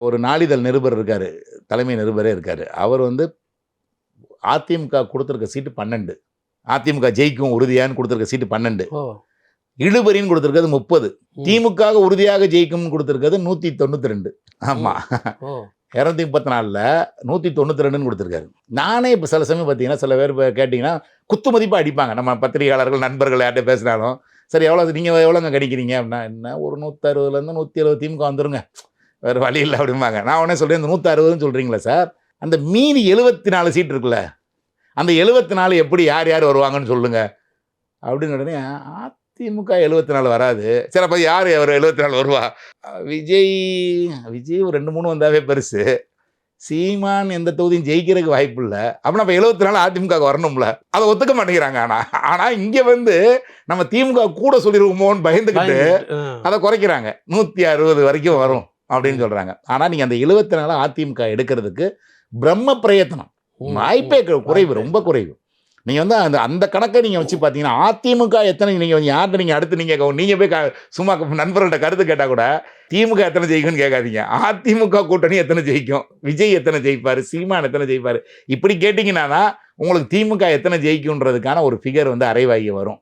ஒரு நாளிதழ் நிருபர் இருக்காரு. தலைமை நிருபரே இருக்காரு. அவர் வந்து அதிமுக குடுத்திருக்க சீட்டு 12. அதிமுக ஜெயிக்கும் உறுதியான்னு குடுத்திருக்க சீட்டு 12. ஓ! இழுபறின்னு குடுத்திருக்கிறது 30. ம். திமுக உறுதியாக ஜெயிக்கும்னு குடுத்திருக்கிறது 192. ஆமா. ஓ! 234ல 192ன்னு குடுத்திருக்காரு. நானே இப்ப சில சமயம் பார்த்தீங்கன்னா, சில பேர் கேட்டீங்கன்னா, குத்து மதிப்பா அடிப்பாங்க. நம்ம பத்திரிகையாளர்கள், நண்பர்கள் யார்ட்ட பேசினாலும், "சரி நீங்க எவ்வளோங்க கணிக்கிறீங்க?" அப்படின்னா, "என்ன ஒரு 160லேருந்து 170 திமுக வந்துருங்க. வேற வழி இல்ல" அப்படிம்பாங்க. நான் உடனே சொல்றேன், "இந்த 160ன்னு சொல்றீங்களா சார்? அந்த மீதி 74 சீட் இருக்குல்ல, அந்த 74 எப்படி யார் யார் வருவாங்கன்னு சொல்லுங்க." அப்படின்னு உடனே, அதிமுக 74 வராது. சரி அப்ப யாரு ஒரு 74 வருவா? விஜய் விஜய் ஒரு 2, 3 வந்தாவே பெருசு. சீமான் எந்த தொகுதியும் ஜெயிக்கிறதுக்கு வாய்ப்பு இல்ல. அப்ப அப்ப 74 அதிமுகவுக்கு வரணும்ல. அத ஒத்துக்க மாட்டேங்கிறாங்க ஆனா. ஆனா இங்க வந்து நம்ம திமுக கூட சொல்லிருவோமோன்னு பயந்துகிட்டு அத குறைக்கிறாங்க. 160 வரைக்கும் வரும் அப்படின்னு சொல்றாங்க. ஆனா நீங்க அந்த 74 அதிமுக எடுக்கிறதுக்கு பிரம்ம பிரயத்தனம். வாய்ப்பே குறைவு, ரொம்ப குறைவு. நீங்க வந்து அந்த கணக்க நீங்க வச்சு பார்த்தீங்கன்னா, அதிமுக எத்தனை நீங்க யார்ட்ட நீங்க அடுத்து நீங்க போய் சும்மா நண்பர்கள்ட்ட கருத்து கேட்டா கூட, திமுக எத்தனை ஜெயிக்கும்னு கேட்காதீங்க. அதிமுக கூட்டணி எத்தனை ஜெயிக்கும்? விஜய் எத்தனை ஜெயிப்பாரு? சீமான் எத்தனை ஜெயிப்பாரு? இப்படி கேட்டீங்கன்னா தான், உங்களுக்கு திமுக எத்தனை ஜெயிக்கும்ன்றதுக்கான ஒரு ஃபிகர் வந்து அரைவாகி வரும்.